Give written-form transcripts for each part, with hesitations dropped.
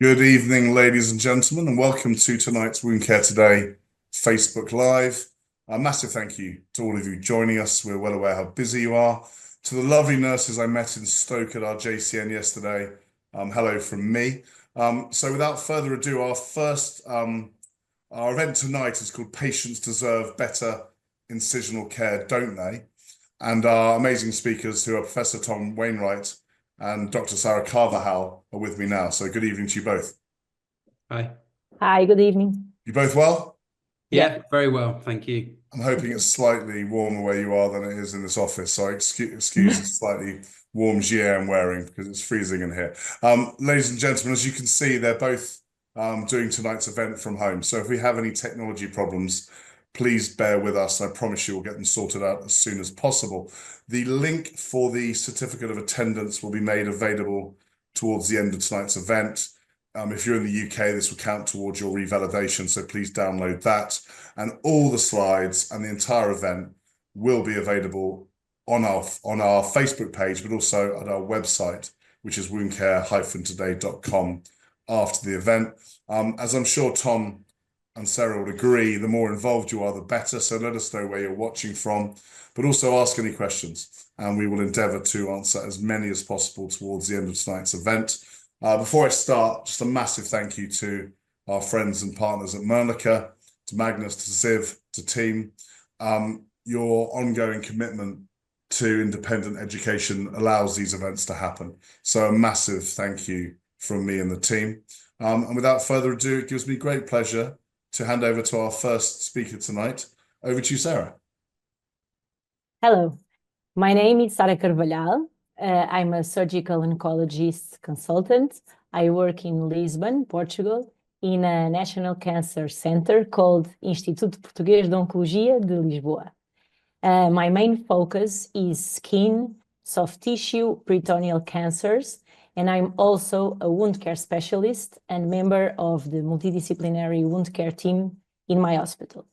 Good evening, ladies and gentlemen, and welcome to tonight's Wound Care Today Facebook Live. A massive thank you to all of you joining us. We're well aware how busy you are. To the lovely nurses I met in Stoke at our JCN yesterday, hello from me. So without further ado, our event tonight is called Patients Deserve Better Incisional Care, Don't They? And our amazing speakers, who are Professor Tom Wainwright and Dr. Sara Carvalhal, are with me now. So good evening to you both. Hi. Hi, good evening. You both well? Yeah, very well, thank you. I'm hoping it's slightly warmer where you are than it is in this office. So excuse the slightly warm gilet I'm wearing because it's freezing in here. Ladies and gentlemen, as you can see, they're both doing tonight's event from home. So if we have any technology problems, please bear with us. I promise you we'll get them sorted out as soon as possible. The link for the certificate of attendance will be made available towards the end of tonight's event. If you're in the UK, this will count towards your revalidation, so please download that. And all the slides and the entire event will be available on our Facebook page, but also at our website, which is woundcare-today.com after the event. As I'm sure Tom and Sarah would agree, the more involved you are, the better. So let us know where you're watching from, but also ask any questions, and we will endeavour to answer as many as possible towards the end of tonight's event. Before I start, just a massive thank you to our friends and partners at Mölnlycke, to Magnus, to Ziv, to team. Your ongoing commitment to independent education allows these events to happen. So a massive thank you from me and the team. And without further ado, it gives me great pleasure to hand over to our first speaker tonight. Over to you, Sarah. Hello, my name is Sara Carvalhal. I'm a surgical oncologist consultant. I work in Lisbon, Portugal, in a national cancer center called Instituto Português de Oncologia de Lisboa. My main focus is skin, soft tissue, peritoneal cancers, and I'm also a wound care specialist and member of the multidisciplinary wound care team in my hospital.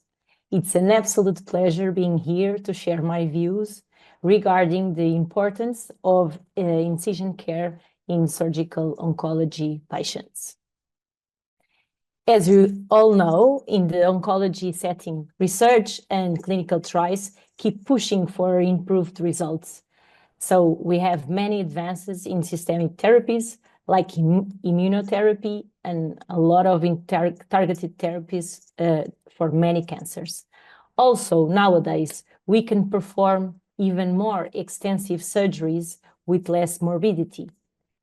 It's an absolute pleasure being here to share my views regarding the importance of incision care in surgical oncology patients. As you all know, in the oncology setting, research and clinical trials keep pushing for improved results. So we have many advances in systemic therapies like immunotherapy and a lot of targeted therapies for many cancers. Also, nowadays, we can perform even more extensive surgeries with less morbidity.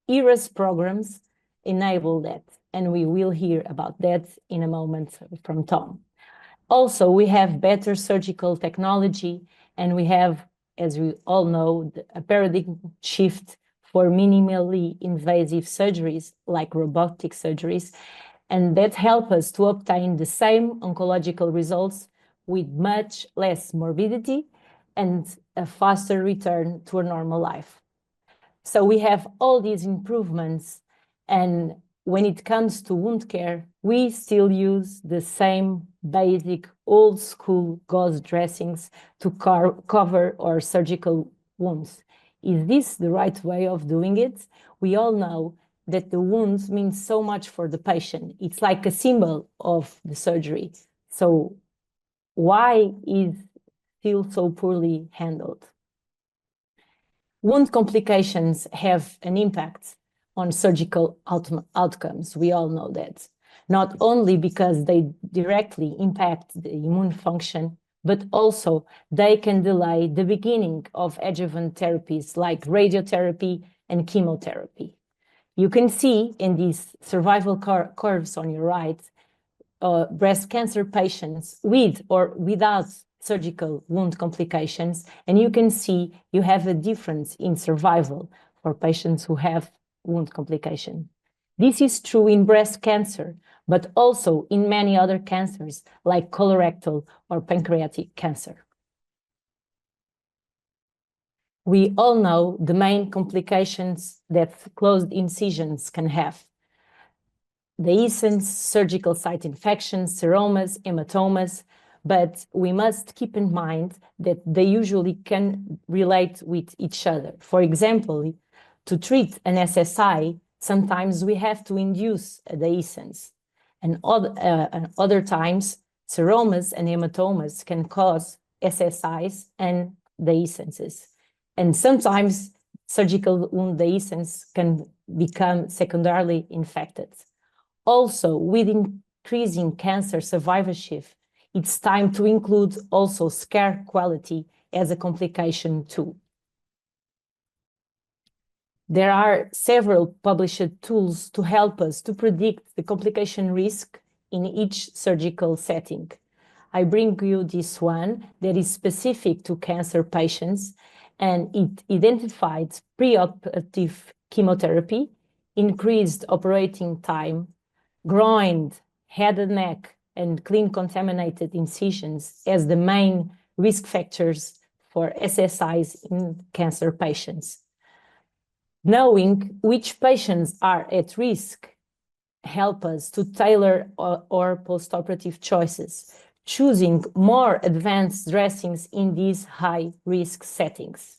ERAS programs enable that, and we will hear about that in a moment from Tom. Also, we have better surgical technology, and we have, as we all know, a paradigm shift for minimally invasive surgeries like robotic surgeries, and that help us to obtain the same oncological results with much less morbidity and a faster return to a normal life. So we have all these improvements, and when it comes to wound care, we still use the same basic old school gauze dressings to cover our surgical wounds. Is this the right way of doing it? We all know that the wounds mean so much for the patient. It's like a symbol of the surgery. So why is still so poorly handled? Wound complications have an impact on surgical outcomes. We all know that. Not only because they directly impact the immune function, but also they can delay the beginning of adjuvant therapies like radiotherapy and chemotherapy. You can see in these survival curves on your right, breast cancer patients with or without surgical wound complications, and you can see you have a difference in survival for patients who have wound complication. This is true in breast cancer, but also in many other cancers like colorectal or pancreatic cancer. We all know the main complications that closed incisions can have. Dehiscence, surgical site infections, seromas, hematomas, but we must keep in mind that they usually can relate with each other. For example, to treat an SSI, sometimes we have to induce dehiscence, and other times seromas and hematomas can cause SSIs and dehiscences. And sometimes surgical wound dehiscence can become secondarily infected. Also, with increasing cancer survivorship, it's time to include also scar quality as a complication too. There are several published tools to help us to predict the complication risk in each surgical setting. I bring you this one that is specific to cancer patients, and it identified preoperative chemotherapy, increased operating time, groin, head and neck, and clean contaminated incisions as the main risk factors for SSIs in cancer patients. Knowing which patients are at risk help us to tailor our postoperative choices, choosing more advanced dressings in these high-risk settings.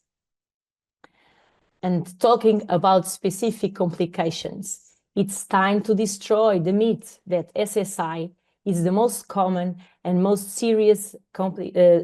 And talking about specific complications, it's time to destroy the myth that SSI is the most common and most serious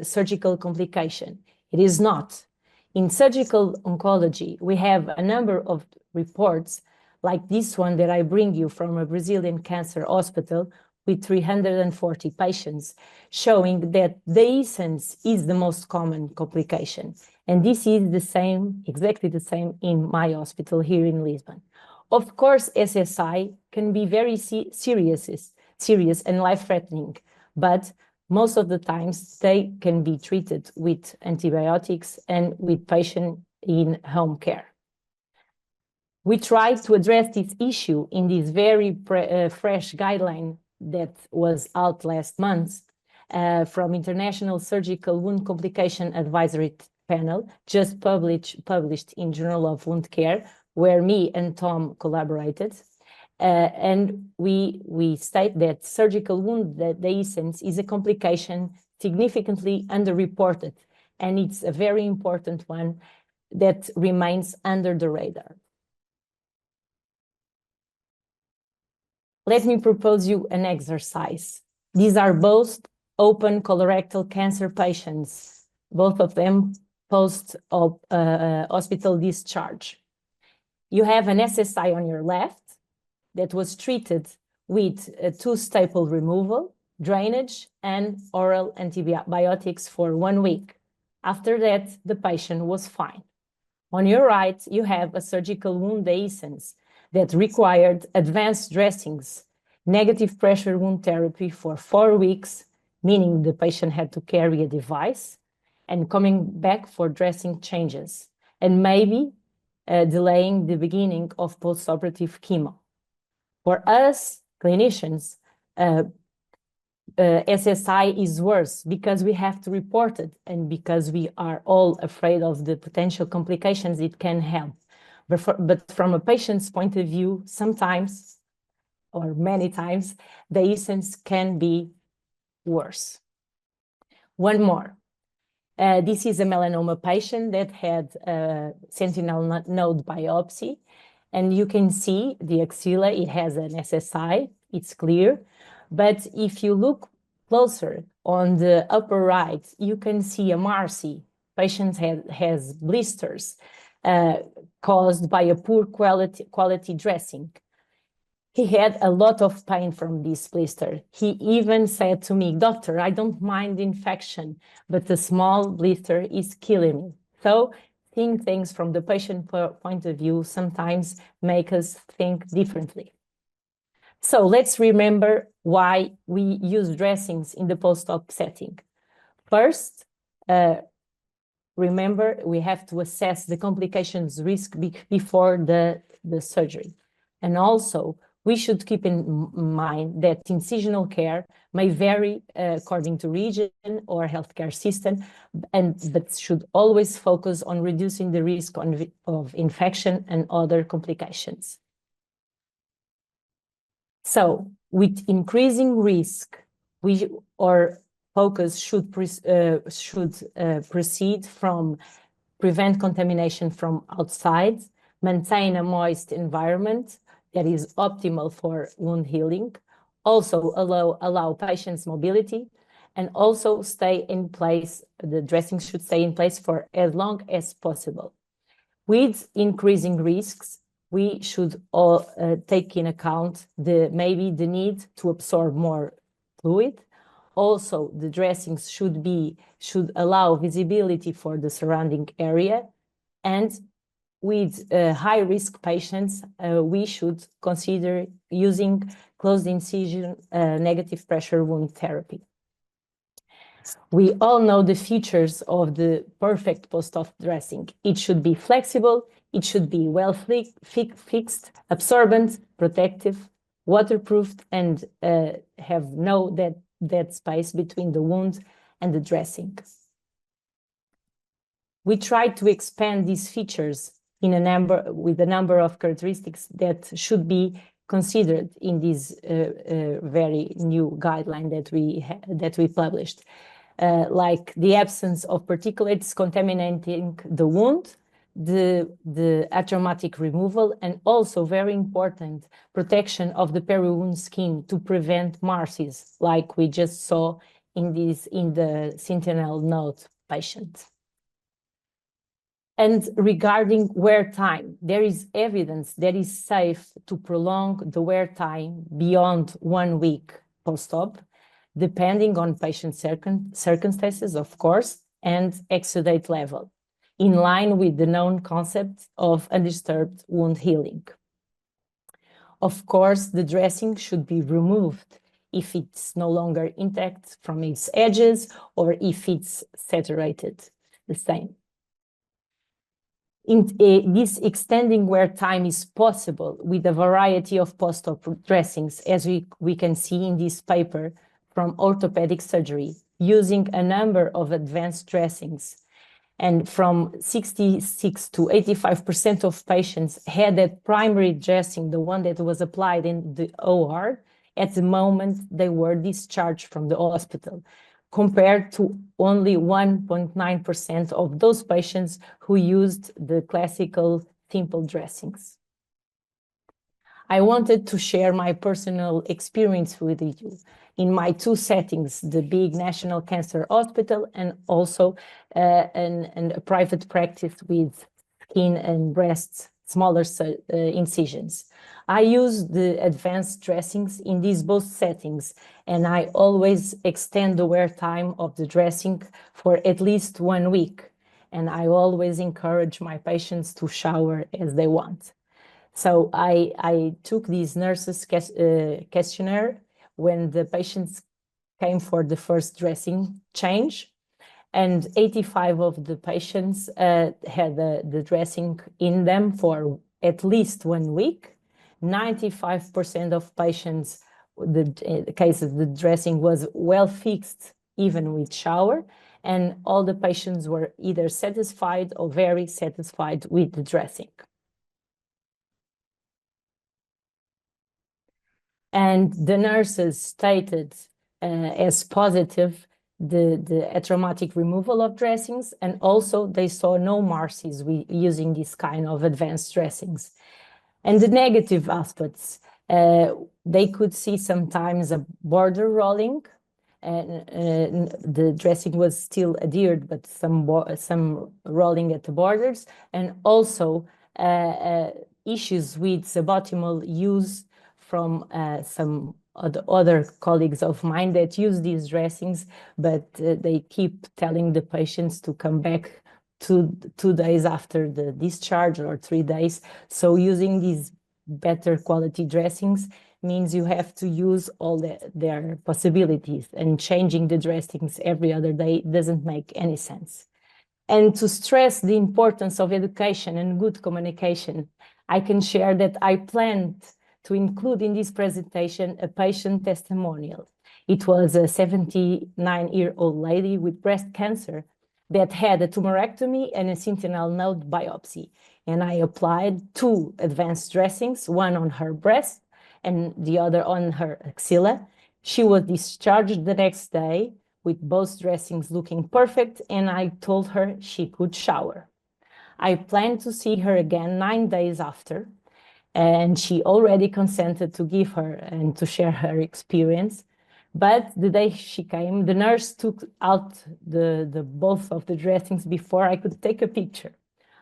surgical complication. It is not. In surgical oncology, we have a number of reports like this one that I bring you from a Brazilian cancer hospital with 340 patients, showing that dehiscence is the most common complication. And this is the same, exactly the same in my hospital here in Lisbon. Of course, SSI can be very serious and life-threatening, but most of the times they can be treated with antibiotics and with patient in home care. We tried to address this issue in this very fresh guideline that was out last month from International Surgical Wound Complication Advisory Panel, just published in Journal of Wound Care, where me and Tom collaborated. And we state that surgical wound dehiscence is a complication significantly underreported, and it's a very important one that remains under the radar. Let me propose you an exercise. These are both open colorectal cancer patients, both of them post-hospital discharge. You have an SSI on your left that was treated with two-staple removal, drainage, and oral antibiotics for 1 week. After that, the patient was fine. On your right, you have a surgical wound dehiscence that required advanced dressings, negative pressure wound therapy for 4 weeks, meaning the patient had to carry a device, and coming back for dressing changes, and maybe delaying the beginning of postoperative chemo. For us, clinicians, SSI is worse because we have to report it and because we are all afraid of the potential complications it can have. But from a patient's point of view, sometimes, or many times, dehiscence can be worse. One more. This is a melanoma patient that had a sentinel node biopsy. And you can see the axilla, it has an SSI, it's clear. But if you look closer on the upper right, you can see a MARSI. Patient has blisters caused by a poor quality dressing. He had a lot of pain from this blister. He even said to me, "Doctor, I don't mind infection, but the small blister is killing me." So seeing things from the patient point of view sometimes make us think differently. So let's remember why we use dressings in the post-op setting. First, remember we have to assess the complications risk before the surgery. And also, we should keep in mind that incisional care may vary according to region or healthcare system, but should always focus on reducing the risk of infection and other complications. So, with increasing risk, our focus should proceed from prevent contamination from outside, maintain a moist environment, that is optimal for wound healing, also allow patients mobility, and also stay in place. The dressing should stay in place for as long as possible. With increasing risks, we should all take in account maybe the need to absorb more fluid. Also, the dressings should allow visibility for the surrounding area, and with high-risk patients, we should consider using closed incision negative pressure wound therapy. We all know the features of the perfect post-op dressing. It should be flexible, it should be well fixed, absorbent, protective, waterproofed, and have no dead space between the wound and the dressing. We tried to expand these features with a number of characteristics that should be considered in this very new guideline that we published, like the absence of particulates contaminating the wound, the atraumatic removal, and also very important, protection of the peri-wound skin to prevent MARSIs, like we just saw in the sentinel node patient. And regarding wear time, there is evidence that is safe to prolong the wear time beyond 1 week post-op, depending on patient circumstances, of course, and exudate level, in line with the known concept of undisturbed wound healing. Of course, the dressing should be removed if it's no longer intact from its edges or if it's saturated the same. This extending wear time is possible with a variety of post-op dressings, as we can see in this paper from orthopedic surgery, using a number of advanced dressings. And from 66 to 85% of patients had that primary dressing, the one that was applied in the OR, at the moment they were discharged from the hospital, compared to only 1.9% of those patients who used the classical simple dressings. I wanted to share my personal experience with you in my 2 settings, the big National Cancer Hospital and also a private practice with skin and breast, smaller incisions. I use the advanced dressings in these both settings, and I always extend the wear time of the dressing for at least 1 week. And I always encourage my patients to shower as they want. So I took this nurses questionnaire when the patients came for the first dressing change, and 85 of the patients had the dressing in them for at least 1 week. 95% of patients, the cases, the dressing was well fixed, even with shower, and all the patients were either satisfied or very satisfied with the dressing. And the nurses stated as positive the atraumatic removal of dressings, and also they saw no MARSIs using this kind of advanced dressings. And the negative aspects, they could see sometimes a border rolling, and the dressing was still adhered, but some rolling at the borders, and also issues with suboptimal use from some other colleagues of mine that use these dressings, but they keep telling the patients to come back 2 days after the discharge or 3 days. So using these better quality dressings means you have to use all their possibilities, and changing the dressings every other day doesn't make any sense. And to stress the importance of education and good communication, I can share that I planned to include in this presentation a patient testimonial. It was a 79-year-old lady with breast cancer that had a tumorectomy and a sentinel node biopsy. And I applied 2 advanced dressings, one on her breast and the other on her axilla. She was discharged the next day with both dressings looking perfect, and I told her she could shower. I planned to see her again 9 days after, and she already consented to give her and to share her experience. But the day she came, the nurse took out the both of the dressings before I could take a picture.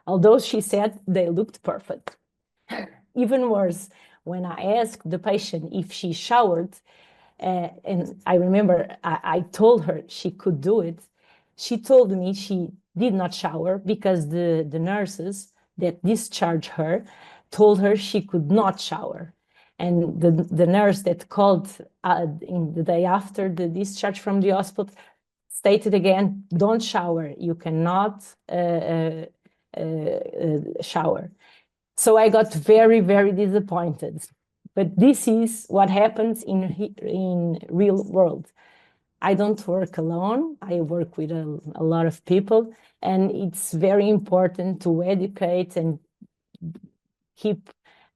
Although she said they looked perfect. Even worse, when I asked the patient if she showered, and I remember I told her she could do it, she told me she did not shower because the nurses that discharged her told her she could not shower. And the nurse that called in the day after the discharge from the hospital stated again, don't shower, you cannot shower. So I got very, very disappointed. But this is what happens in real world. I don't work alone. I work with a lot of people, and it's very important to educate and keep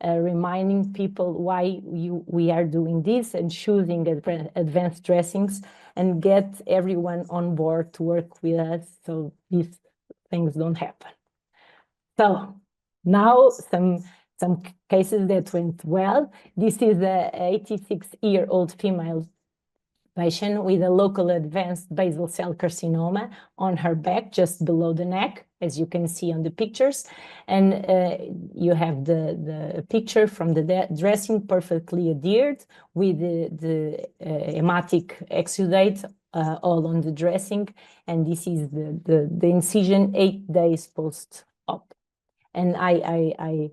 reminding people why we are doing this and choosing advanced dressings and get everyone on board to work with us so these things don't happen. So now some cases that went well. This is a 86-year-old female patient with a local advanced basal cell carcinoma on her back, just below the neck, as you can see on the pictures. And you have the picture from the dressing perfectly adhered with the hematic exudate all on the dressing. And this is the incision 8 days post-op. And I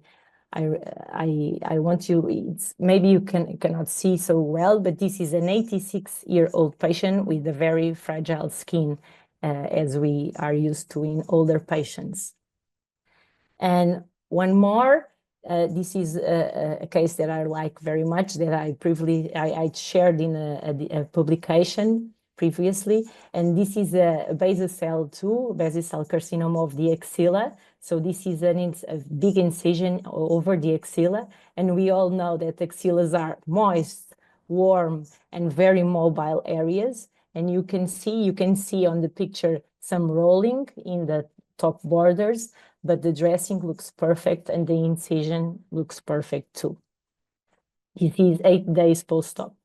want you, it's, maybe you cannot see so well, but this is an 86-year-old patient with a very fragile skin, as we are used to in older patients. And one more, this is a case that I like very much, that I shared in a publication previously, and this is a basal cell carcinoma of the axilla. So this is a big incision over the axilla, and we all know that axillas are moist, warm, and very mobile areas. And you can see on the picture some rolling in the top borders, but the dressing looks perfect and the incision looks perfect too. This is 8 days post-op.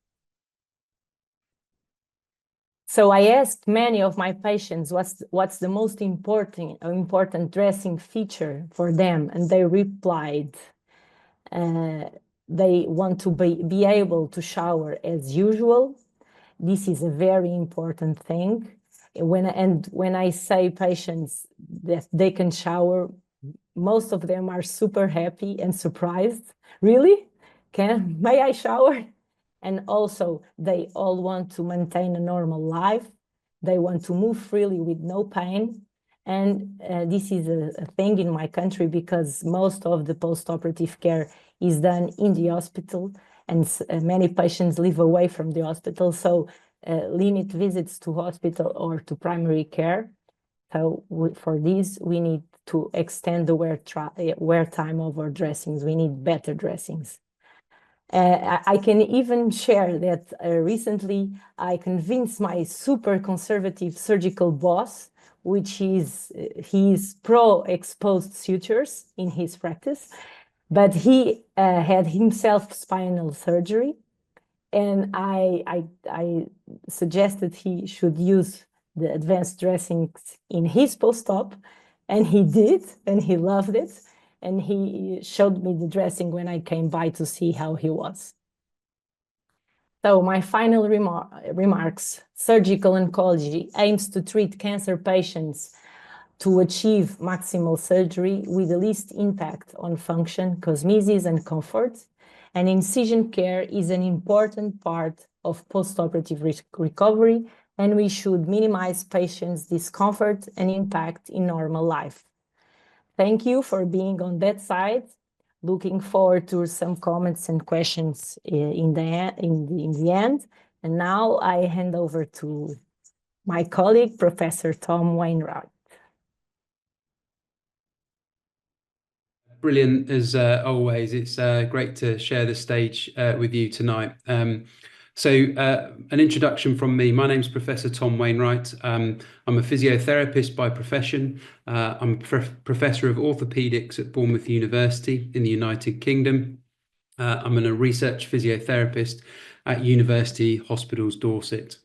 So I asked many of my patients what's the most important dressing feature for them, and they replied they want to be able to shower as usual. This is a very important thing. When I say patients that they can shower, most of them are super happy and surprised. Really? May I shower? And also, they all want to maintain a normal life. They want to move freely with no pain. And this is a thing in my country because most of the post-operative care is done in the hospital, and many patients live away from the hospital. So limit visits to hospital or to primary care. So for this, we need to extend the wear time of our dressings. We need better dressings. I can even share that recently I convinced my super conservative surgical boss, which is he is pro-exposed sutures in his practice, but he had himself spinal surgery, and I suggested he should use the advanced dressings in his post-op, and he did, and he loved it. And he showed me the dressing when I came by to see how he was. So my final remarks, surgical oncology aims to treat cancer patients to achieve maximal surgery with the least impact on function, cosmesis, and comfort. And incision care is an important part of post-operative recovery, and we should minimize patients' discomfort and impact in normal life. Thank you for being on that side. Looking forward to some comments and questions in the end. And now I hand over to my colleague, Professor Tom Wainwright. Brilliant, as always. It's great to share the stage with you tonight. So an introduction from me. My name's Professor Tom Wainwright. I'm a physiotherapist by profession. I'm a professor of orthopaedics at Bournemouth University in the United Kingdom. I'm a research physiotherapist at University Hospitals Dorset.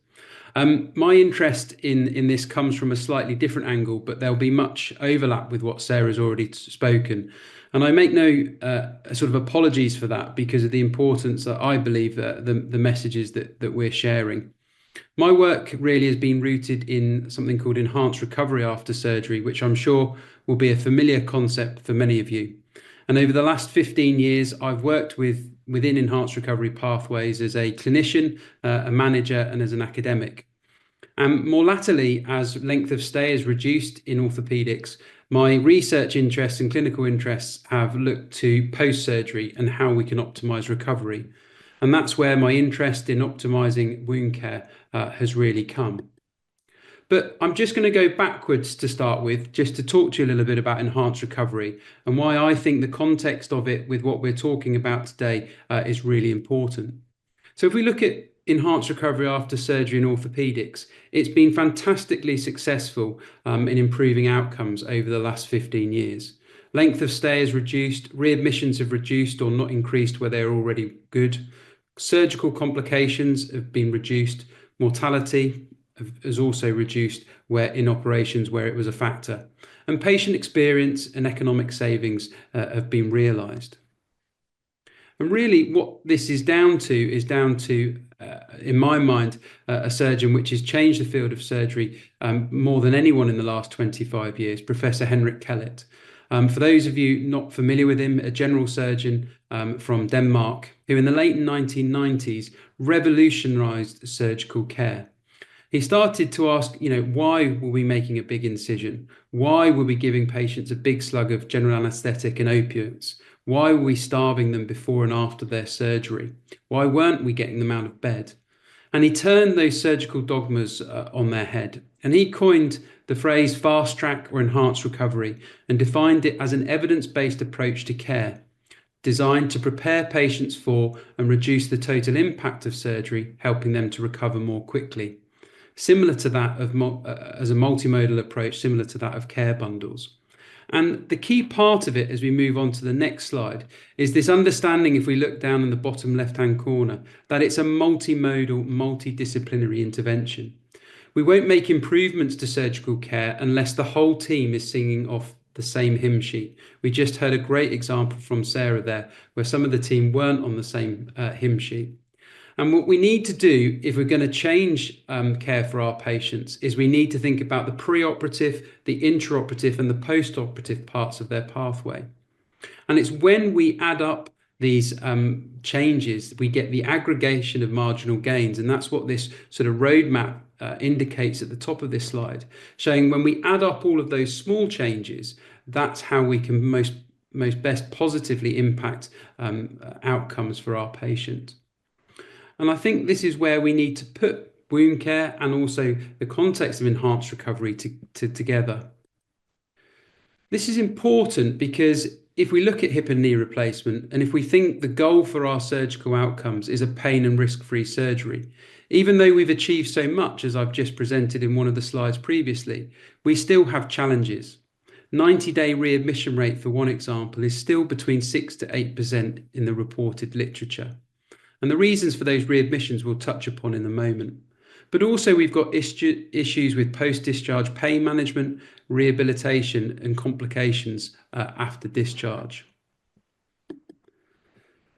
My interest in this comes from a slightly different angle, but there'll be much overlap with what Sarah's already spoken. And I make no sort of apologies for that because of the importance that I believe that the messages that we're sharing. My work really has been rooted in something called enhanced recovery after surgery, which I'm sure will be a familiar concept for many of you. And over the last 15 years, I've worked within enhanced recovery pathways as a clinician, a manager, and as an academic. And more latterly, as length of stay is reduced in orthopaedics, my research interests and clinical interests have looked to post-surgery and how we can optimize recovery. And that's where my interest in optimizing wound care has really come. But I'm just going to go backwards to start with, just to talk to you a little bit about enhanced recovery and why I think the context of it with what we're talking about today is really important. So if we look at enhanced recovery after surgery in orthopaedics, it's been fantastically successful in improving outcomes over the last 15 years. Length of stay is reduced, readmissions have reduced or not increased where they're already good. Surgical complications have been reduced. Mortality has also reduced where in operations where it was a factor. And patient experience and economic savings have been realised. And really what this is down to, in my mind, a surgeon which has changed the field of surgery more than anyone in the last 25 years, Professor Henrik Kellett. For those of you not familiar with him, a general surgeon from Denmark, who in the late 1990s revolutionized surgical care. He started to ask, why were we making a big incision? Why were we giving patients a big slug of general anesthetic and opiates? Why were we starving them before and after their surgery? Why weren't we getting them out of bed? And he turned those surgical dogmas on their head. And he coined the phrase fast track or enhanced recovery and defined it as an evidence-based approach to care, designed to prepare patients for and reduce the total impact of surgery, helping them to recover more quickly. Similar to that of as a multimodal approach, similar to that of care bundles. And the key part of it as we move on to the next slide is this understanding, if we look down in the bottom left-hand corner, that it's a multimodal, multidisciplinary intervention. We won't make improvements to surgical care unless the whole team is singing off the same hymn sheet. We just heard a great example from Sara there, where some of the team weren't on the same hymn sheet. And what we need to do if we're going to change care for our patients is we need to think about the preoperative, the intraoperative and the postoperative parts of their pathway. And it's when we add up these changes, we get the aggregation of marginal gains. And that's what this sort of roadmap indicates at the top of this slide, showing when we add up all of those small changes, that's how we can most best positively impact outcomes for our patient. And I think this is where we need to put wound care and also the context of enhanced recovery together. This is important because if we look at hip and knee replacement, and if we think the goal for our surgical outcomes is a pain and risk-free surgery, even though we've achieved so much, as I've just presented in one of the slides previously, we still have challenges. 90-day readmission rate, for one example, is still between 6 to 8% in the reported literature. And the reasons for those readmissions we'll touch upon in a moment. But also we've got issues with post-discharge pain management, rehabilitation and complications after discharge.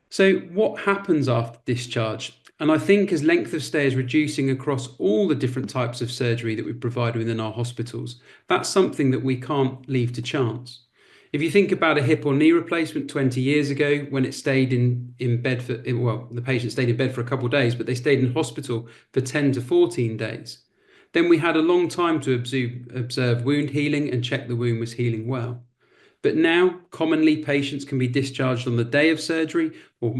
So what happens after discharge? And I think as length of stay is reducing across all the different types of surgery that we provide within our hospitals, that's something that we can't leave to chance. If you think about a hip or knee replacement 20 years ago, when it stayed in bed for, well, the patient stayed in bed for a couple of days, but they stayed in hospital for 10 to 14 days. Then we had a long time to observe wound healing and check the wound was healing well. But now, commonly, patients can be discharged on the day of surgery or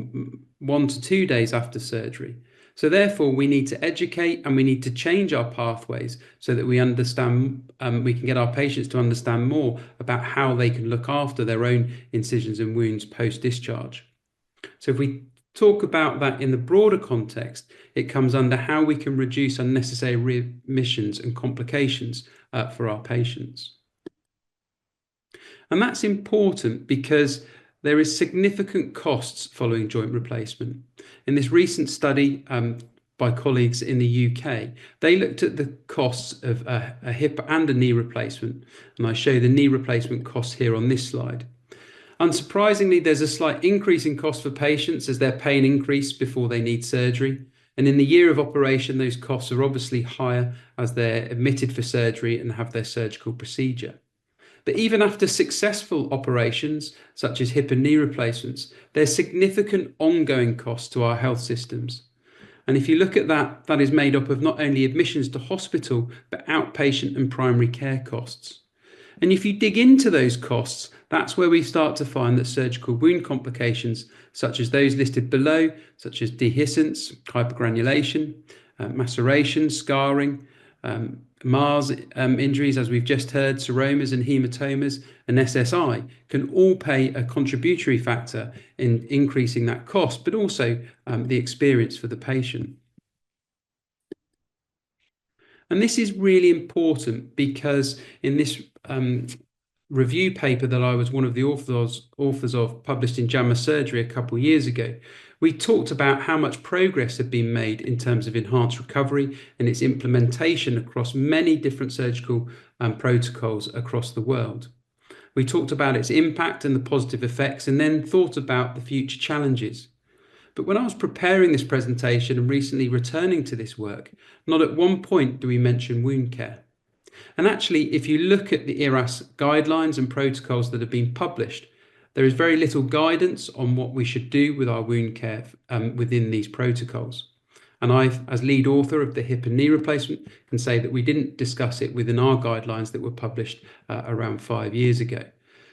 1 to 2 days after surgery. So therefore, we need to educate and we need to change our pathways so that we understand, we can get our patients to understand more about how they can look after their own incisions and wounds post-discharge. So if we talk about that in the broader context, it comes under how we can reduce unnecessary readmissions and complications for our patients. And that's important because there is significant costs following joint replacement. In this recent study by colleagues in the UK, they looked at the costs of a hip and a knee replacement, and I show the knee replacement costs here on this slide. Unsurprisingly, there's a slight increase in cost for patients as their pain increases before they need surgery. And in the year of operation, those costs are obviously higher as they're admitted for surgery and have their surgical procedure. But even after successful operations, such as hip and knee replacements, there's significant ongoing costs to our health systems. And if you look at that, that is made up of not only admissions to hospital, but outpatient and primary care costs. And if you dig into those costs, that's where we start to find that surgical wound complications, such as those listed below, such as dehiscence, hypergranulation, maceration, scarring, MARS injuries, as we've just heard, seromas and hematomas, and SSI, can all play a contributory factor in increasing that cost, but also the experience for the patient. And this is really important because in this review paper that I was one of the authors of, published in JAMA Surgery a couple of years ago, we talked about how much progress had been made in terms of enhanced recovery and its implementation across many different surgical protocols across the world. We talked about its impact and the positive effects, and then thought about the future challenges. But when I was preparing this presentation and recently returning to this work, not at one point do we mention wound care. And actually, if you look at the IRAS guidelines and protocols that have been published, there is very little guidance on what we should do with our wound care within these protocols. And I, as lead author of the hip and knee replacement, can say that we didn't discuss it within our guidelines that were published around 5 years ago.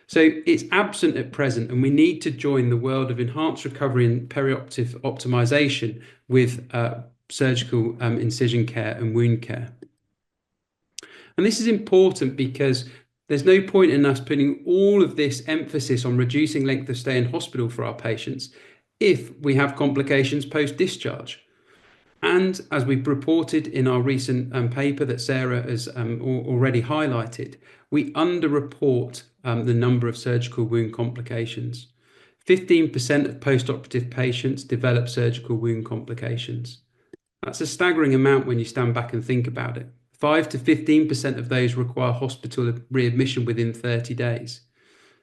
So it's absent at present, and we need to join the world of enhanced recovery and perioperative optimization with surgical incision care and wound care. And this is important because there's no point in us putting all of this emphasis on reducing length of stay in hospital for our patients if we have complications post-discharge. And as we've reported in our recent paper that Sara has already highlighted, we underreport the number of surgical wound complications. 15% of post-operative patients develop surgical wound complications. That's a staggering amount when you stand back and think about it. 5 to 15% of those require hospital readmission within 30 days.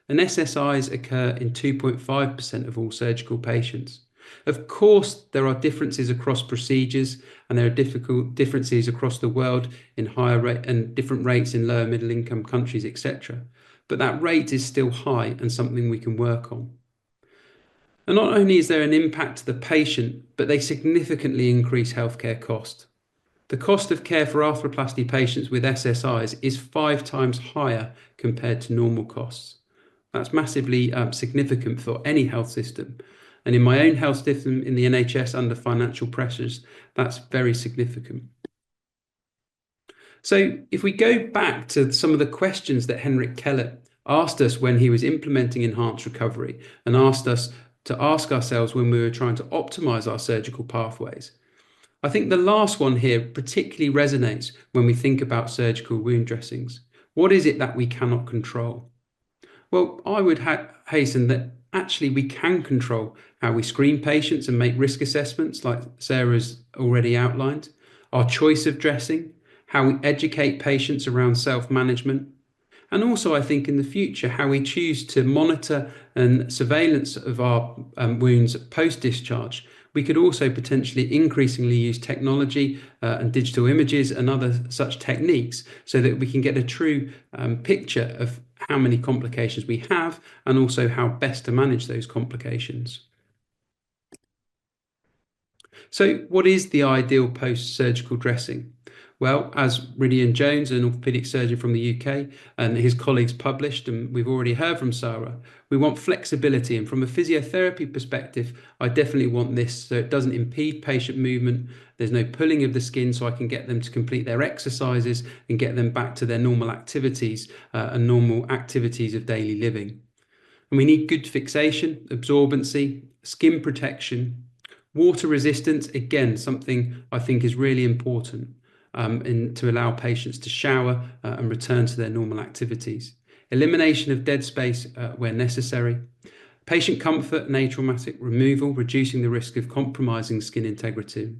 And SSIs occur in 2.5% of all surgical patients. Of course, there are differences across procedures, and there are differences across the world in higher rate and different rates in lower middle income countries, etc. But that rate is still high and something we can work on. And not only is there an impact to the patient, but they significantly increase healthcare cost. The cost of care for arthroplasty patients with SSIs is 5 times higher compared to normal costs. That's massively significant for any health system. And in my own health system in the NHS under financial pressures, that's very significant. So if we go back to some of the questions that Henrik Kellett asked us when he was implementing enhanced recovery and asked us to ask ourselves when we were trying to optimize our surgical pathways, I think the last one here particularly resonates when we think about surgical wound dressings. What is it that we cannot control? Well, I would hasten that actually we can control how we screen patients and make risk assessments, like Sarah's already outlined, our choice of dressing, how we educate patients around self-management, and also I think in the future how we choose to monitor and surveillance of our wounds post-discharge. We could also potentially increasingly use technology and digital images and other such techniques so that we can get a true picture of how many complications we have and also how best to manage those complications. So what is the ideal post-surgical dressing? Well, as Rydian Jones, an orthopaedic surgeon from the UK, and his colleagues published, and we've already heard from Sara, we want flexibility. And from a physiotherapy perspective, I definitely want this so it doesn't impede patient movement. There's no pulling of the skin, so I can get them to complete their exercises and get them back to their normal activities and normal activities of daily living. And we need good fixation, absorbency, skin protection, water resistance, again, something I think is really important. To allow patients to shower and return to their normal activities. Elimination of dead space where necessary. patient comfort and atraumatic removal, reducing the risk of compromising skin integrity,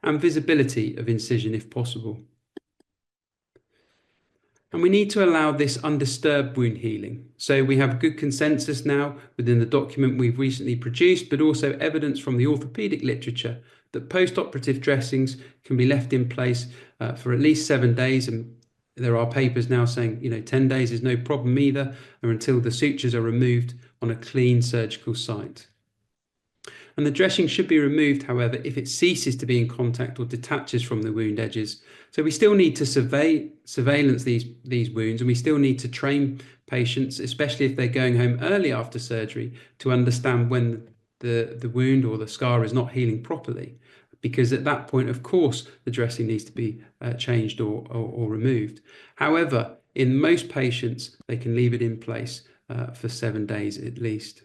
and visibility of incision if possible. And we need to allow this undisturbed wound healing. So we have good consensus now within the document we've recently produced, but also evidence from the orthopaedic literature that post-operative dressings can be left in place for at least 7 days. And there are papers now saying, 10 days is no problem either, or until the sutures are removed on a clean surgical site. And the dressing should be removed, however, if it ceases to be in contact or detaches from the wound edges. So we still need to surveillance these wounds, and we still need to train patients, especially if they're going home early after surgery, to understand when the wound or the scar is not healing properly. Because at that point, of course, the dressing needs to be changed or removed. However, in most patients, they can leave it in place for 7 days at least.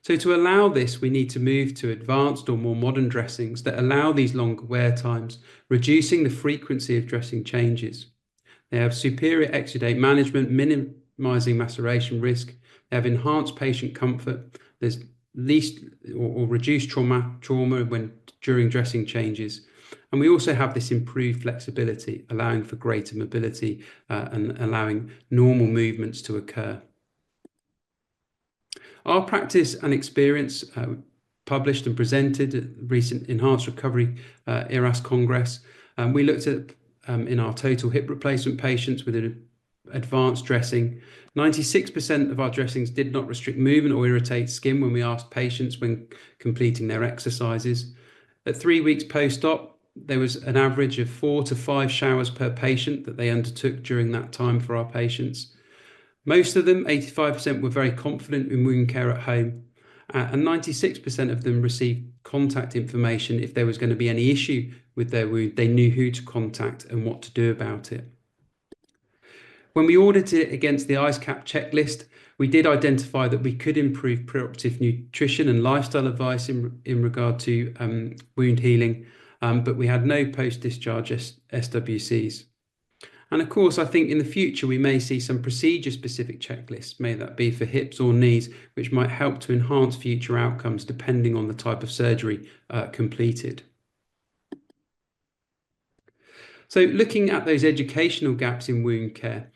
So to allow this, we need to move to advanced or more modern dressings that allow these longer wear times, reducing the frequency of dressing changes. They have superior exudate management, minimizing maceration risk. They have enhanced patient comfort. There's least or reduced trauma during dressing changes. And we also have this improved flexibility, allowing for greater mobility and allowing normal movements to occur. Our practice and experience published and presented at the recent Enhanced Recovery ERAS Congress. We looked at in our total hip replacement patients with an advanced dressing. 96% of our dressings did not restrict movement or irritate skin when we asked patients when completing their exercises. At 3 weeks post-op, there was an average of 4 to 5 showers per patient that they undertook during that time for our patients. Most of them, 85%, were very confident in wound care at home, and 96% of them received contact information if there was going to be any issue with their wound. They knew who to contact and what to do about it. When we audited it against the ICE-CAP checklist, we did identify that we could improve preoperative nutrition and lifestyle advice in regard to wound healing, but we had no post-discharge SWCs. And of course, I think in the future, we may see some procedure-specific checklists, may that be for hips or knees, which might help to enhance future outcomes depending on the type of surgery completed. So looking at those educational gaps in wound care,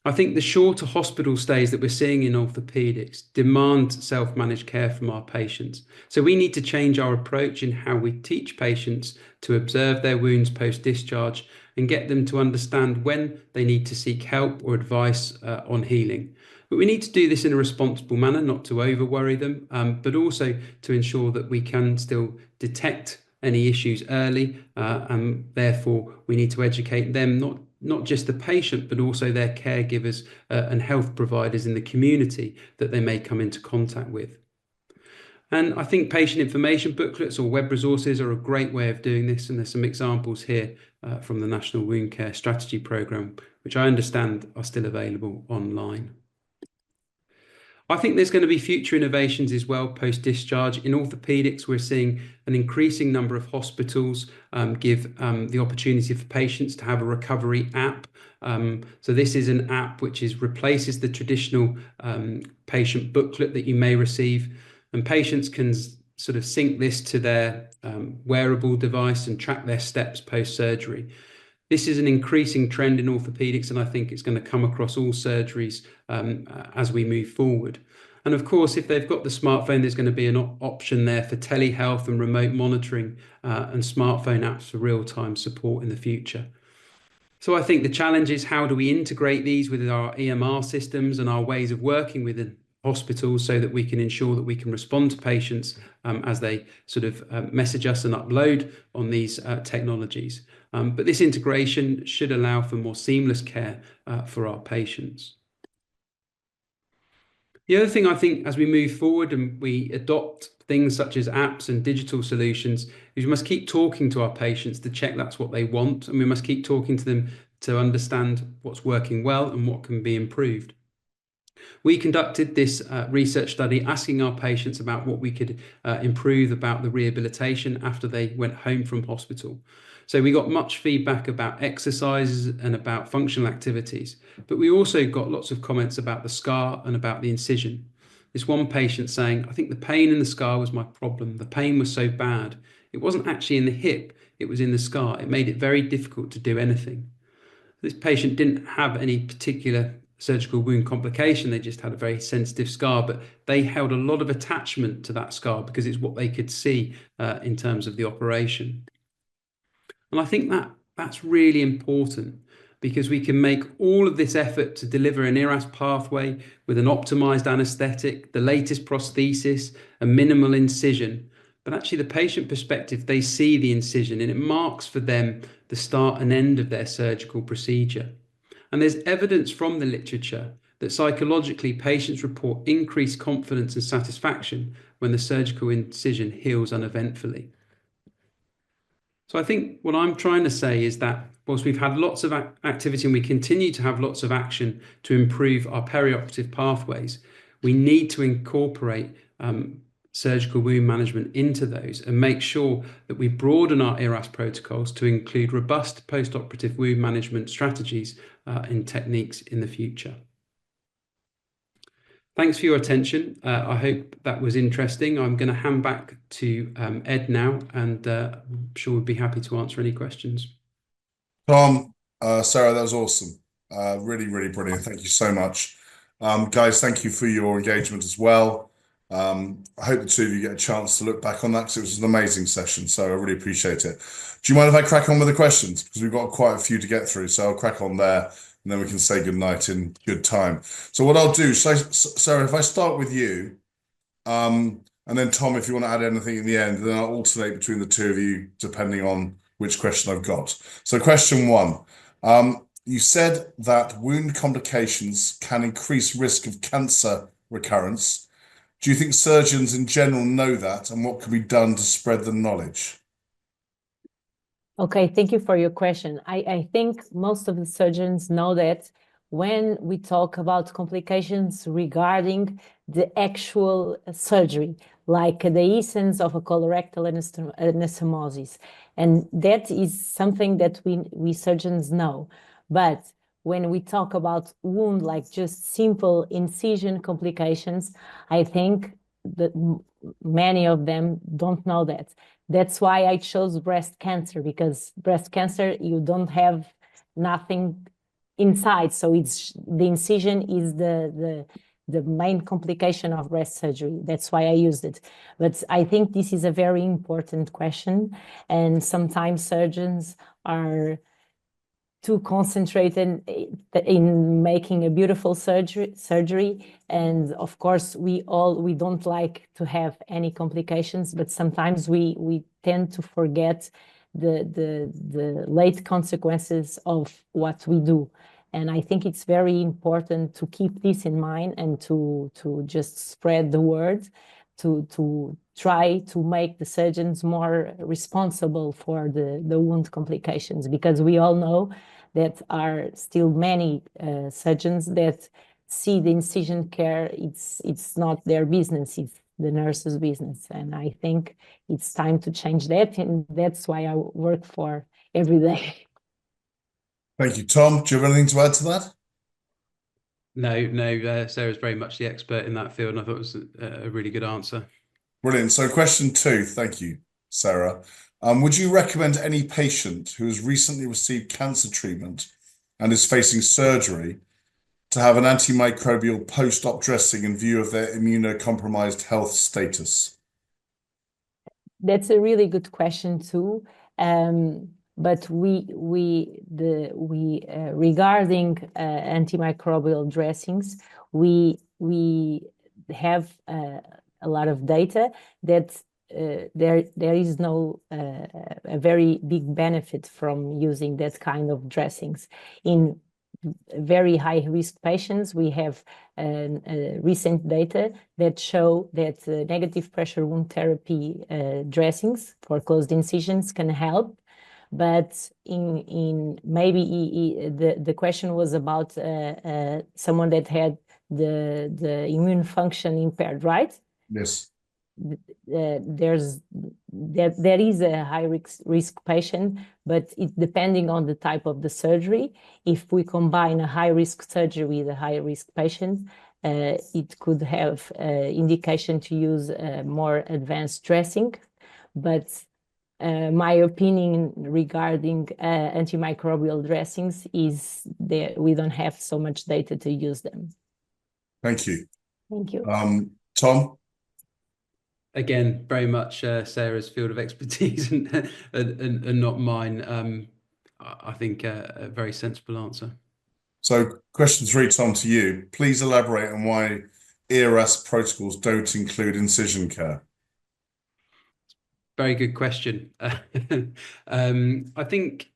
I think the shorter hospital stays that we're seeing in orthopaedics demand self-managed care from our patients. So we need to change our approach in how we teach patients to observe their wounds post-discharge and get them to understand when they need to seek help or advice on healing. But we need to do this in a responsible manner, not to over-worry them, but also to ensure that we can still detect any issues early, and therefore we need to educate them, not just the patient, but also their caregivers and health providers in the community that they may come into contact with. And I think patient information booklets or web resources are a great way of doing this, and there's some examples here from the National Wound Care Strategy Programme, which I understand are still available online. I think there's going to be future innovations as well post-discharge. In orthopaedics, we're seeing an increasing number of hospitals give the opportunity for patients to have a recovery app. So this is an app which replaces the traditional patient booklet that you may receive, and patients can sort of sync this to their wearable device and track their steps post-surgery. This is an increasing trend in orthopaedics, and I think it's going to come across all surgeries as we move forward. And of course, if they've got the smartphone, there's going to be an option there for telehealth and remote monitoring and smartphone apps for real-time support in the future. So I think the challenge is, how do we integrate these with our EMR systems and our ways of working within hospitals so that we can ensure that we can respond to patients as they sort of message us and upload on these technologies. But this integration should allow for more seamless care for our patients. The other thing I think as we move forward and we adopt things such as apps and digital solutions is we must keep talking to our patients to check that's what they want, and we must keep talking to them to understand what's working well and what can be improved. We conducted this research study asking our patients about what we could improve about the rehabilitation after they went home from hospital. So we got much feedback about exercises and about functional activities, but we also got lots of comments about the scar and about the incision. This one patient saying, I think the pain in the scar was my problem. The pain was so bad. It wasn't actually in the hip, it was in the scar. It made it very difficult to do anything. This patient didn't have any particular surgical wound complication. They just had a very sensitive scar, but they held a lot of attachment to that scar because it's what they could see in terms of the operation. And I think that's really important, because we can make all of this effort to deliver an ERAS pathway with an optimized anesthetic, the latest prosthesis, a minimal incision. But actually, the patient perspective, they see the incision and it marks for them the start and end of their surgical procedure. And there's evidence from the literature that psychologically patients report increased confidence and satisfaction when the surgical incision heals uneventfully. So I think what I'm trying to say is that whilst we've had lots of activity and we continue to have lots of action to improve our perioperative pathways, we need to incorporate surgical wound management into those and make sure that we broaden our ERAS protocols to include robust post-operative wound management strategies and techniques in the future. Thanks for your attention. I hope that was interesting. I'm going to hand back to Ed now, and I'm sure we'd be happy to answer any questions. Tom, Sarah, that was awesome. Really, really brilliant. Thank you so much. Guys, thank you for your engagement as well. I hope the two of you get a chance to look back on that, because it was an amazing session, so I really appreciate it. Do you mind if I crack on with the questions? Because we've got quite a few to get through, so I'll crack on there, and then we can say goodnight in good time. So what I'll do, Sarah, if I start with you, and then Tom, if you want to add anything in the end, then I'll alternate between the two of you, depending on which question I've got. So question one, you said that wound complications can increase risk of cancer recurrence. Do you think surgeons in general know that, and what can be done to spread the knowledge? Okay, thank you for your question. I think most of the surgeons know that when we talk about complications regarding the actual surgery, like the essence of a colorectal anastomosis, and that is something that we surgeons know. But when we talk about wound, like just simple incision complications, I think that many of them don't know that. That's why I chose breast cancer, because breast cancer, you don't have nothing inside. So it's the incision is the main complication of breast surgery. That's why I used it. But I think this is a very important question. And sometimes surgeons are too concentrated in making a beautiful surgery. And of course, we don't like to have any complications, but sometimes we tend to forget the late consequences of what we do. And I think it's very important to keep this in mind and to just spread the word, to try to make the surgeons more responsible for the wound complications, because we all know that are still many surgeons that see the incision care, it's not their business, it's the nurse's business. And I think it's time to change that, and that's why I work for every day. Thank you. Tom, do you have anything to add to that? No, Sarah's very much the expert in that field, and I thought it was a really good answer. Brilliant. So question two, thank you, Sarah. Would you recommend any patient who has recently received cancer treatment and is facing surgery to have an antimicrobial post-op dressing in view of their immunocompromised health status? That's a really good question too. But regarding antimicrobial dressings, we have a lot of data that there is no a very big benefit from using that kind of dressings. In very high risk patients, we have recent data that show that negative pressure wound therapy dressings for closed incisions can help. But in maybe the question was about someone that had the immune function impaired, right? Yes. there is a high risk patient, but it depending on the type of the surgery. If we combine a high risk surgery with a high risk patient, it could have indication to use more advanced dressing. But my opinion regarding antimicrobial dressings is that we don't have so much data to use them. Thank you. Thank you. Tom? Again, very much Sarah's field of expertise and not mine. I think a very sensible answer. So question 3, Tom, to you. Please elaborate on why ERAS protocols don't include incision care. Very good question. I think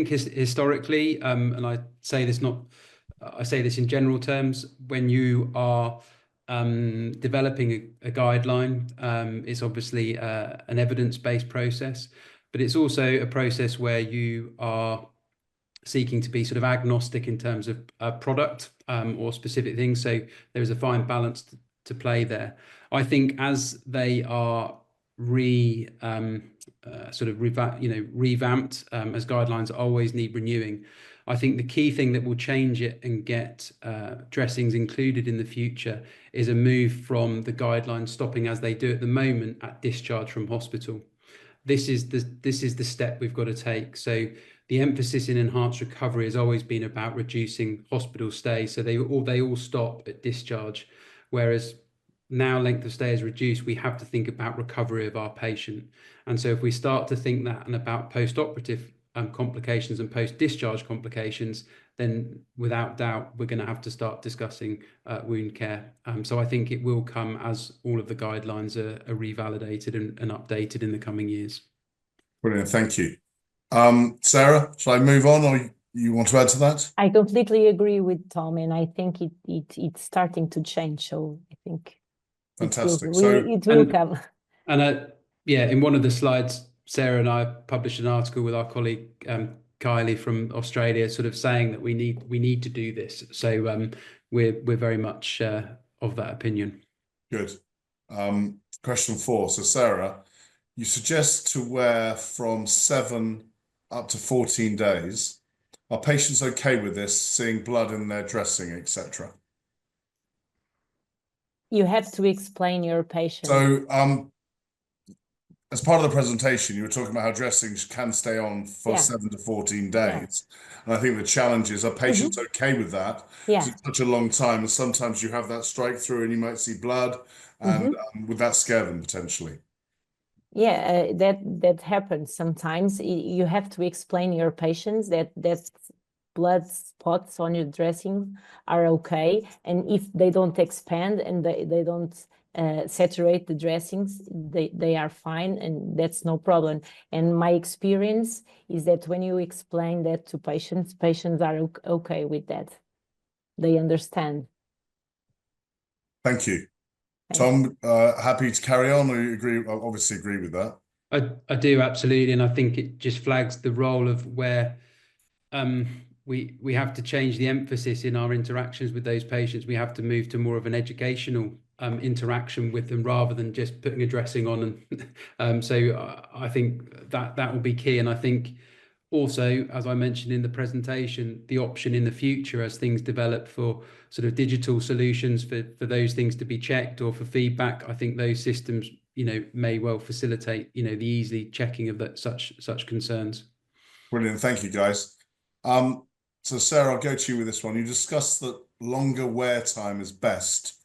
historically, and I say this in general terms, when you are developing a guideline, it's obviously an evidence-based process, but it's also a process where you are seeking to be sort of agnostic in terms of product or specific things. So there is a fine balance to play there. I think as they are revamped, as guidelines always need renewing. I think the key thing that will change it and get dressings included in the future is a move from the guidelines stopping as they do at the moment at discharge from hospital. This is the step we've got to take. So the emphasis in enhanced recovery has always been about reducing hospital stay. So they all stop at discharge, whereas now length of stay is reduced, we have to think about recovery of our patient. And so if we start to think that and about post-operative complications and post-discharge complications, then without doubt, we're going to have to start discussing wound care. So I think it will come as all of the guidelines are revalidated and updated in the coming years. Brilliant, thank you. Sarah, shall I move on, or you want to add to that? I completely agree with Tom, and I think it's starting to change. So I think fantastic. It will come. And yeah, in one of the slides, Sarah and I published an article with our colleague Kylie from Australia, sort of saying that we need to do this. So we're very much of that opinion. Good. Question 4. So Sarah, you suggest to wear from 7 up to 14 days. Are patients okay with this, seeing blood in their dressing, etc.? You have to explain your patient. So as part of the presentation, you were talking about how dressings can stay on for 7 to 14 days. And I think the challenge is, are patients okay with that? Yeah. It's such a long time, and sometimes you have that strike through and you might see blood, and would that scare them potentially? Yeah, that happens sometimes. You have to explain your patients that blood spots on your dressing are okay, and if they don't expand and they don't saturate the dressings, they are fine, and that's no problem. And my experience is that when you explain that to patients are okay with that. They understand. Thank you. Tom, happy to carry on, or you agree? Obviously agree with that. I do, absolutely, and I think it just flags the role of where we have to change the emphasis in our interactions with those patients. We have to move to more of an educational interaction with them rather than just putting a dressing on. And so I think that will be key. And I think also, as I mentioned in the presentation, the option in the future as things develop for sort of digital solutions for those things to be checked or for feedback, I think those systems, may well facilitate, the easy checking of such concerns. Brilliant. Thank you, guys. So Sarah, I'll go to you with this one. You discussed that longer wear time is best.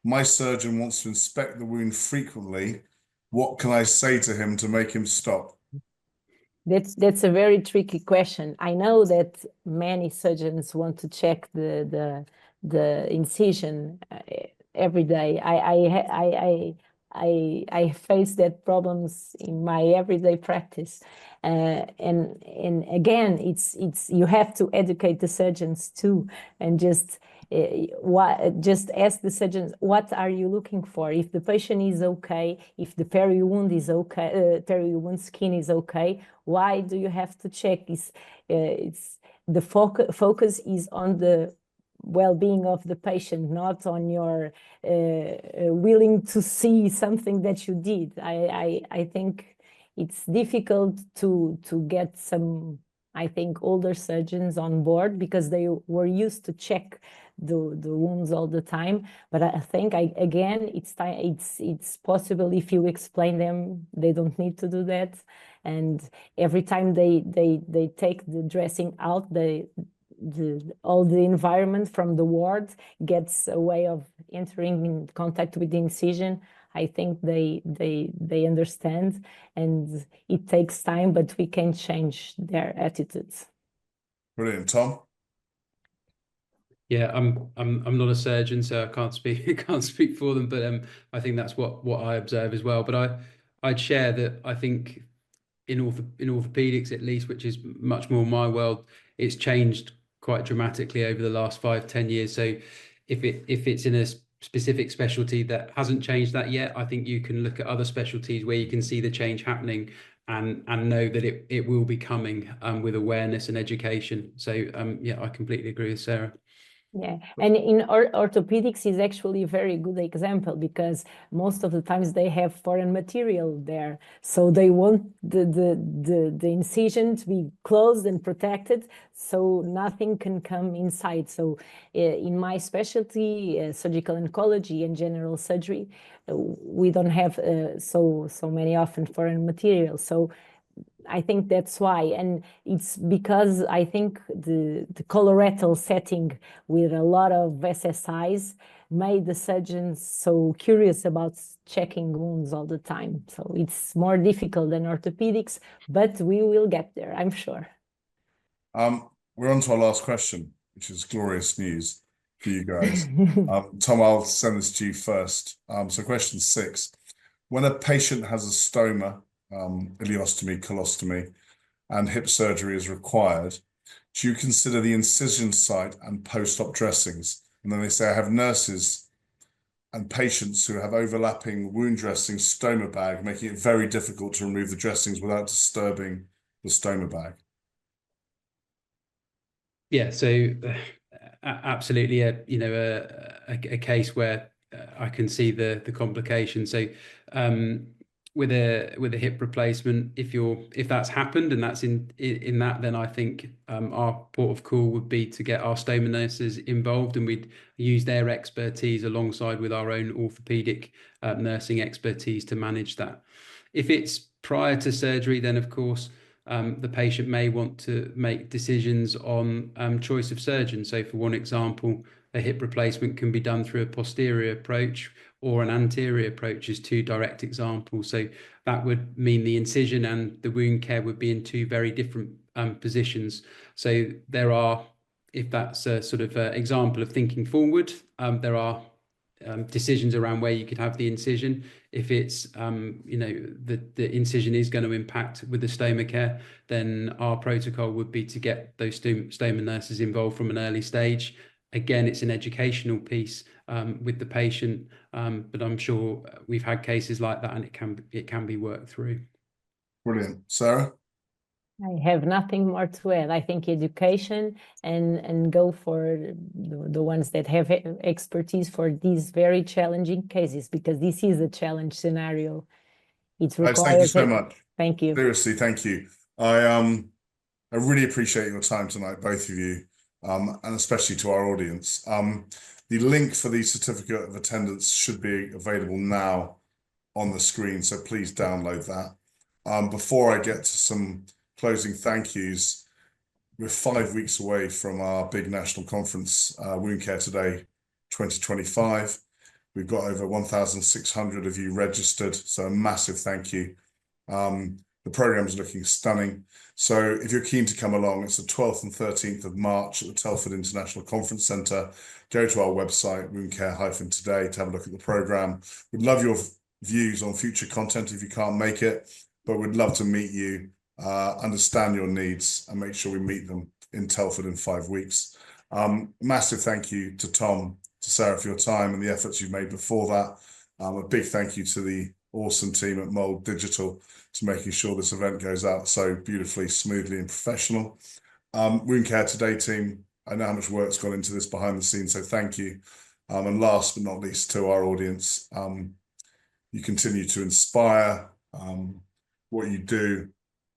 My surgeon wants to inspect the wound frequently. What can I say to him to make him stop? That's a very tricky question. I know that many surgeons want to check the incision every day. I face that problems in my everyday practice, and again, it's you have to educate the surgeons too, and just ask the surgeons, what are you looking for? If the patient is okay, if the peri-wound is okay, peri-wound skin is okay, why do you have to check? It's the focus is on the well-being of the patient, not on your willing to see something that you did. I think it's difficult to get some, I think, older surgeons on board because they were used to check the wounds all the time. But I think again, it's possible if you explain them, they don't need to do that. And every time they take the dressing out, all the environment from the ward gets a way of entering in contact with the incision. I think they understand, and it takes time, but we can change their attitudes. Brilliant, Tom. Yeah, I'm not a surgeon, so I can't speak for them, but I think that's what I observe as well. But I'd share that I think in orthopedics at least, which is much more my world, it's changed quite dramatically over the last 5-10 years. So if it's in a specific specialty that hasn't changed that yet, I think you can look at other specialties where you can see the change happening and know that it will be coming with awareness and education. So yeah, I completely agree with Sarah. Yeah, and in orthopedics is actually a very good example because most of the times they have foreign material there, so they want the incision to be closed and protected, so nothing can come inside. So in my specialty, surgical oncology and general surgery, we don't have so many often foreign material. So I think that's why, and it's because I think the colorectal setting with a lot of SSIs made the surgeons so curious about checking wounds all the time. So it's more difficult than orthopedics, but we will get there, I'm sure. We're on to our last question, which is glorious news for you guys. Tom, I'll send this to you first. So question 6, when a patient has a stoma, ileostomy, colostomy, and hip surgery is required, do you consider the incision site and post-op dressings? And then they say, I have nurses and patients who have overlapping wound dressing stoma bag, making it very difficult to remove the dressings without disturbing the stoma bag. Yeah, so absolutely a case where I can see the complication. So with a hip replacement, if that's happened and that's in that, then I think our port of call would be to get our stoma nurses involved, and we'd use their expertise alongside with our own orthopedic nursing expertise to manage that. If it's prior to surgery, then of course the patient may want to make decisions on choice of surgeon. So for one example, a hip replacement can be done through a posterior approach or an anterior approach as 2 direct examples. So that would mean the incision and the wound care would be in 2 very different positions. So there are, if that's a sort of example of thinking forward, there are decisions around where you could have the incision. If it's the incision is going to impact with the stoma care, then our protocol would be to get those stoma nurses involved from an early stage. Again, it's an educational piece with the patient, but I'm sure we've had cases like that, and it can be worked through. Brilliant. Sarah? I have nothing more to add. I think education and go for the ones that have expertise for these very challenging cases, because this is a challenge scenario. It requires. Thank you so much. Thank you. Seriously, thank you. I really appreciate your time tonight, both of you, and especially to our audience. The link for the certificate of attendance should be available now on the screen, so please download that. Before I get to some closing thank yous, we're 5 weeks away from our big national conference, Wound Care Today 2025. We've got over 1,600 of you registered, so a massive thank you. The program's looking stunning. So if you're keen to come along, it's the 12th and 13th of March at the Telford International Conference Centre. Go to our website, woundcare-today, to have a look at the program. We'd love your views on future content if you can't make it, but we'd love to meet you, understand your needs, and make sure we meet them in Telford in 5 weeks. Massive thank you to Tom, to Sarah for your time and the efforts you've made before that. A big thank you to the awesome team at Mold Digital to making sure this event goes out so beautifully, smoothly, and professional. Wound Care Today team, I know how much work's gone into this behind the scenes, so thank you. And last but not least, to our audience, you continue to inspire. What you do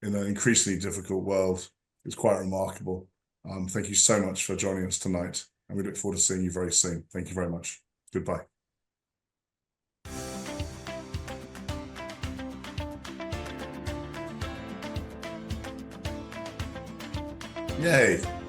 in an increasingly difficult world is quite remarkable. Thank you so much for joining us tonight, and we look forward to seeing you very soon. Thank you very much. Goodbye. Yay.